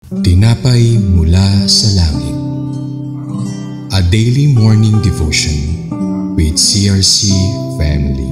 Tinapay mula sa langit. A daily morning devotion with CRC family.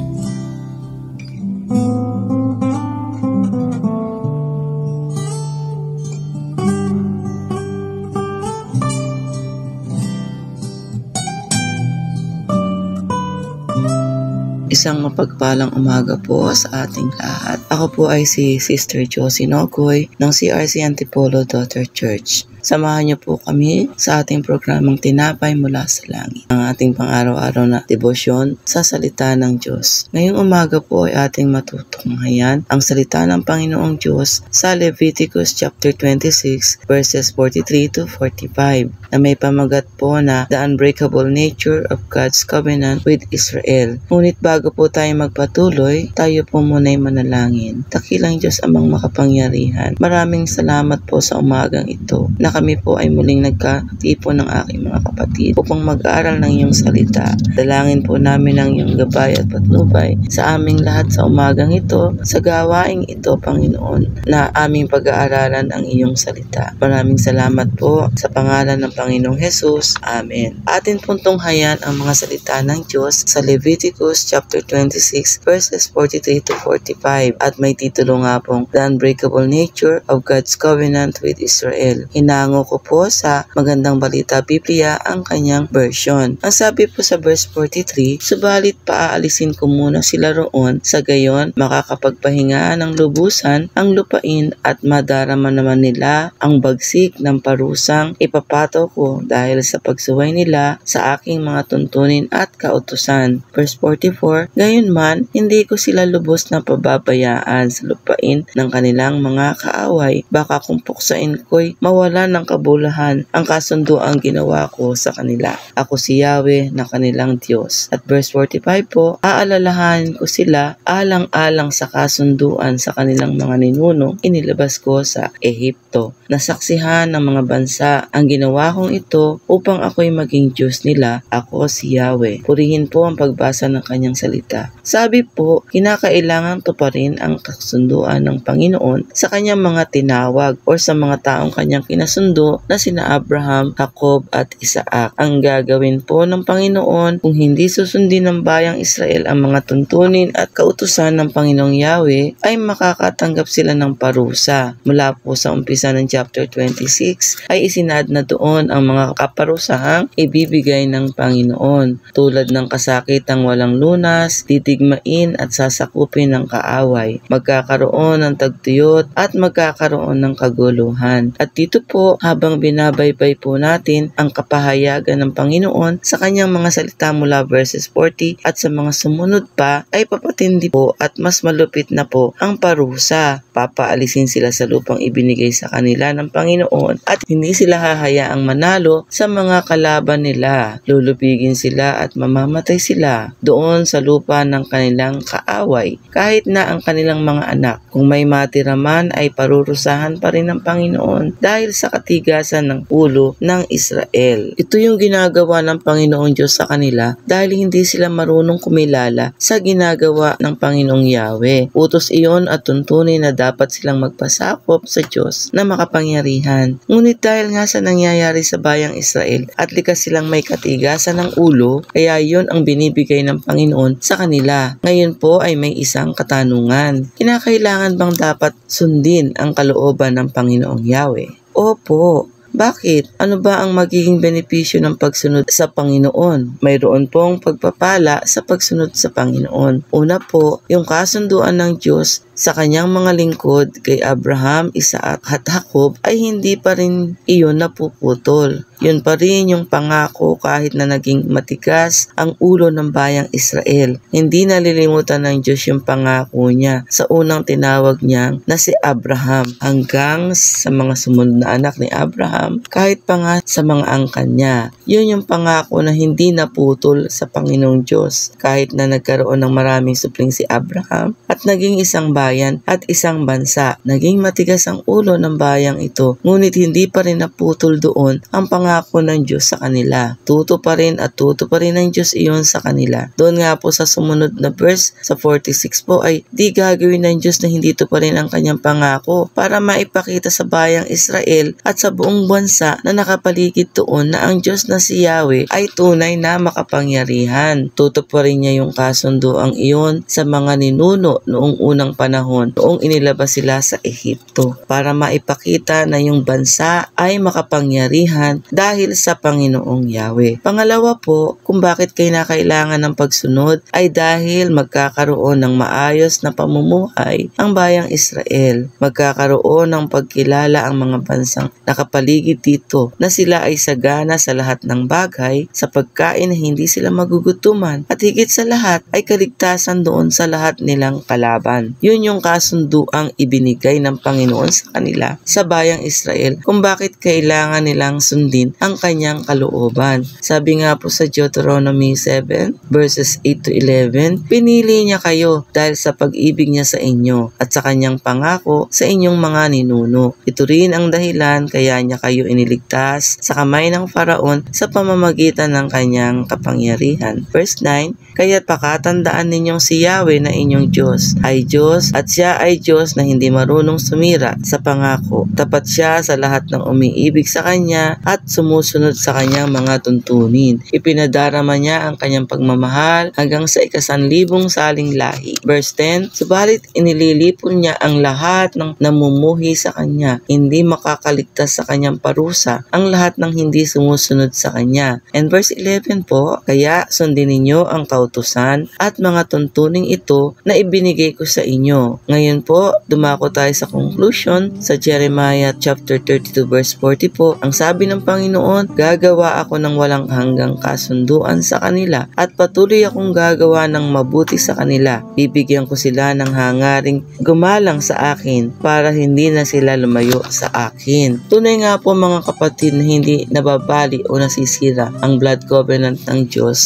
Isang mapagpalang umaga po sa ating lahat. Ako po ay si Sister Josie Nogoy ng CRC Antipolo Daughter Church. Samahan niyo po kami sa ating programang Tinapay mula sa Langit, ang ating pang-araw-araw na debosyon sa salita ng Diyos. Ngayong umaga po ay ating matutunghayan ang salita ng Panginoong Diyos sa Leviticus chapter 26 verses 43 to 45 na may pamagat po na The Unbreakable Nature of God's Covenant with Israel. Ngunit bago po tayo magpatuloy, tayo po muna'y manalangin. Dakilang Diyos amang makapangyarihan, maraming salamat po sa umagang ito na kami po ay muling nagkatipon ng aking mga kapatid upang mag-aral ng iyong salita. Dalangin po namin ang iyong gabay at patnubay sa aming lahat sa umagang ito, sa gawaing ito, Panginoon, na aming pag-aaralan ang iyong salita. Maraming salamat po sa pangalan ng Panginoong Jesus. Amen. Atin pong tunghayan ang mga salita ng Diyos sa Leviticus chapter 26 verses 43 to 45 at may titulo nga pong The Unbreakable Nature of God's Covenant with Israel. Hinango ko po sa Magandang Balita Biblia ang kanyang version. Ang sabi po sa verse 43, subalit paaalisin ko muna sila roon, sa gayon makakapagpahinga ng lubusan ang lupain at madarama naman nila ang bagsik ng parusang ipapato ko dahil sa pagsuway nila sa aking mga tuntunin at kautusan. Verse 44, gayon man, hindi ko sila lubos na pababayaan sa lupain ng kanilang mga kaaway. Baka kung puksain ko'y mawala ng kabulahan ang kasunduang ginawa ko sa kanila. Ako si Yahweh na kanilang Diyos. At verse 45 po, aalalahanin ko sila alang-alang sa kasunduan sa kanilang mga ninuno inilabas ko sa Ehipto. Nasaksihan ng mga bansa ang ginawa kong ito upang ako'y maging Diyos nila. Ako si Yahweh. Purihin po ang pagbasa ng kanyang salita. Sabi po, kinakailangan tuparin ang kasunduan ng Panginoon sa kanyang mga tinawag o sa mga taong kanyang kinasundo na sina Abraham, Jacob at Isaac. Ang gagawin po ng Panginoon kung hindi susundin ng bayang Israel ang mga tuntunin at kautusan ng Panginoong Yahweh ay makakatanggap sila ng parusa. Mula po sa umpisa ng chapter 26 ay isinad na doon ang mga kaparusahang ibibigay ng Panginoon tulad ng kasakitang walang lunas, titigmain at sasakupin ng kaaway. Magkakaroon ng tagtuyot at magkakaroon ng kaguluhan. At dito po, habang binabaybay po natin ang kapahayagan ng Panginoon sa kanyang mga salita mula verses 40 at sa mga sumunod pa, ay papatindi po at mas malupit na po ang parusa. Papaalisin sila sa lupang ibinigay sa kanila ng Panginoon at hindi sila hahayaang manalo sa mga kalaban nila. Lulupigin sila at mamamatay sila doon sa lupa ng kanilang kaaway, kahit na ang kanilang mga anak. Kung may matira man ay parurusahan pa rin ng Panginoon dahil sa katigasan ng ulo ng Israel. Ito yung ginagawa ng Panginoong Diyos sa kanila dahil hindi sila marunong kumilala sa ginagawa ng Panginoong Yahweh. Utos iyon at tuntunin na dapat silang magpasakop sa Diyos na makapangyarihan. Ngunit dahil nga sa nangyayari sa bayang Israel at likas silang may katigasan ng ulo, kaya yun ang binibigay ng Panginoon sa kanila. Ngayon po ay may isang katanungan. Kinakailangan bang dapat sundin ang kalooban ng Panginoong Yahweh? Opo. Bakit? Ano ba ang magiging benepisyo ng pagsunod sa Panginoon? Mayroon pong pagpapala sa pagsunod sa Panginoon. Una po, yung kasunduan ng Diyos sa kanyang mga lingkod kay Abraham, Isaac at Jacob ay hindi pa rin iyon napuputol. Yun pa rin yung pangako kahit na naging matigas ang ulo ng bayang Israel. Hindi nalilimutan ng Diyos yung pangako niya sa unang tinawag niyang na si Abraham hanggang sa mga sumunod na anak ni Abraham, kahit pa nga sa mga angkan niya. Yun yung pangako na hindi naputol sa Panginoong Diyos kahit na nagkaroon ng maraming supling si Abraham at naging isang bayan at isang bansa. Naging matigas ang ulo ng bayang ito, ngunit hindi pa rin naputol doon ang pangako pangako ng Diyos sa kanila. Tutuparin at tutuparin ng Diyos iyon sa kanila. Doon nga po sa sumunod na verse, sa 46 po ay di gagawin ng Diyos na hindi tuparin ang kanyang pangako para maipakita sa bayang Israel at sa buong bansa na nakapaligid doon na ang Diyos na si Yahweh ay tunay na makapangyarihan. Tutuparin niya yung kasunduang iyon sa mga ninuno noong unang panahon, noong inilabas sila sa Ehipto, para maipakita na yung bansa ay makapangyarihan dahil sa Panginoong Yahweh. Pangalawa po, kung bakit kailangan ng pagsunod ay dahil magkakaroon ng maayos na pamumuhay ang bayang Israel. Magkakaroon ng pagkilala ang mga bansang nakapaligid dito na sila ay sagana sa lahat ng bagay, sa pagkain na hindi sila magugutuman, at higit sa lahat ay kaligtasan doon sa lahat nilang kalaban. Yun yung kasunduang ibinigay ng Panginoon sa kanila sa bayang Israel kung bakit kailangan nilang sundin ang kanyang kalooban. Sabi nga po sa Deuteronomy 7 verses 8 to 11, pinili niya kayo dahil sa pag-ibig niya sa inyo at sa kanyang pangako sa inyong mga ninuno. Ito rin ang dahilan kaya niya kayo iniligtas sa kamay ng Faraon sa pamamagitan ng kanyang kapangyarihan. Verse 9, kaya't pakatandaan ninyong si Yahweh na inyong Diyos ay Diyos at siya ay Diyos na hindi marunong sumira sa pangako. Tapat siya sa lahat ng umiibig sa kanya at sumusunod sa kanyang mga tuntunin. Ipinadarama niya ang kanyang pagmamahal hanggang sa 1,000 saling lahi. Verse 10, subalit inililipon niya ang lahat ng namumuhi sa kanya. Hindi makakaligtas sa kanyang parusa ang lahat ng hindi sumusunod sa kanya. And verse 11 po, kaya sundin ninyo ang kautusan at mga tuntuning ito na ibinigay ko sa inyo. Ngayon po, dumako tayo sa conclusion sa Jeremiah chapter 32 verse 40 po. Ang sabi ng Panginoon, gagawa ako ng walang hanggang kasunduan sa kanila at patuloy akong gagawa ng mabuti sa kanila. Bibigyan ko sila ng hangaring gumalang sa akin para hindi na sila lumayo sa akin. Tunay nga po mga kapatid na hindi nababali o nasisira ang blood covenant ng Diyos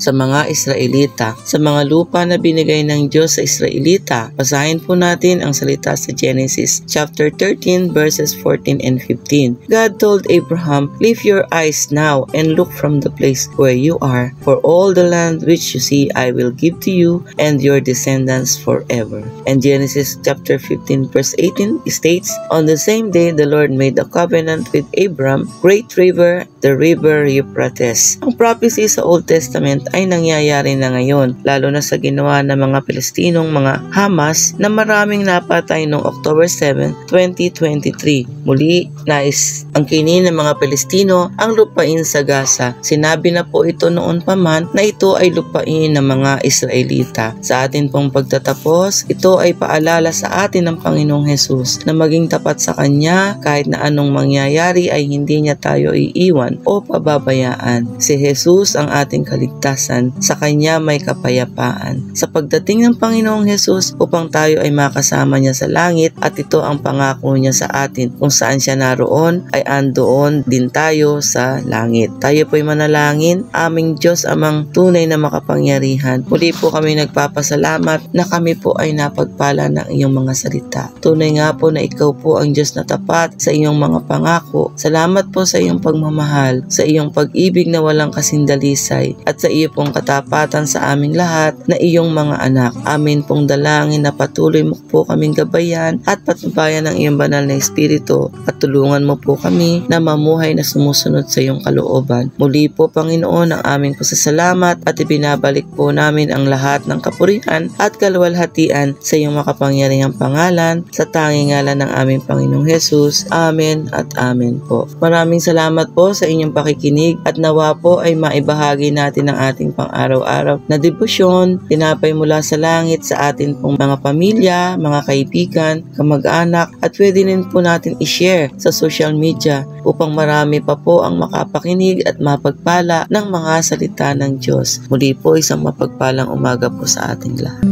sa mga Israelita, sa mga lupa na binigay ng Diyos sa Israelita. Basahin po natin ang salita sa Genesis chapter 13 verses 14 and 15. God told Abraham, lift your eyes now and look from the place where you are, for all the land which you see I will give to you and your descendants forever. And Genesis chapter 15 verse 18 states, on the same day the Lord made a covenant with Abram, great river, the river Euphrates. Ang prophecy sa Old Testament ay nangyayari na ngayon, lalo na sa ginawa ng mga Palestinong mga Hamas na maraming napatay noong October 7, 2023. Muli, nais ang kinin ng mga Palestino ang lupain sa Gaza. Sinabi na po ito noon pa man na ito ay lupain ng mga Israelita. Sa atin pong pagtatapos, ito ay paalala sa atin ng Panginoong Hesus na maging tapat sa Kanya kahit na anong mangyayari ay hindi niya tayo iiwan o pababayaan. Si Hesus ang ating kaligtasan, sa Kanya may kapayapaan. Sa pagdating ng Panginoong Hesus upang tayo ay makasama niya sa langit at ito ang pangako niya sa atin, kung saan siya naroon ay andoon din tayo sa langit. Tayo po'y manalangin. Aming Diyos amang tunay na makapangyarihan, muli po kami nagpapasalamat na kami po ay napagpala ng iyong mga salita. Tunay nga po na ikaw po ang Diyos na tapat sa iyong mga pangako. Salamat po sa iyong pagmamahal, sa iyong pag-ibig na walang kasindalisay, at sa iyo pong katapatan sa aming lahat na iyong mga anak. Amin pong dalangin na patuloy mo po kaming gabayan at patnubayan ng iyong banal na Espiritu, at tulungan mo po kami na mamuhay na sumusunod sa iyong kalooban. Muli po Panginoon, ang aming pasasalamat at ibinabalik po namin ang lahat ng kapurihan at kaluwalhatian sa iyong makapangyarihang pangalan, sa tanging ngalan ng aming Panginoong Hesus. Amen at amen po. Maraming salamat po sa inyong pakikinig, at nawa po ay maibahagi natin ang ating pang-araw-araw na debosyon, tinapay mula sa langit sa atin pong mga pamilya, mga kaibigan, kamag-anak, at pwede rin po natin i-share sa social media upang marami pa po ang makapakinig at mapagpala ng mga salita ng Diyos. Muli po, isang mapagpalang umaga po sa ating lahat.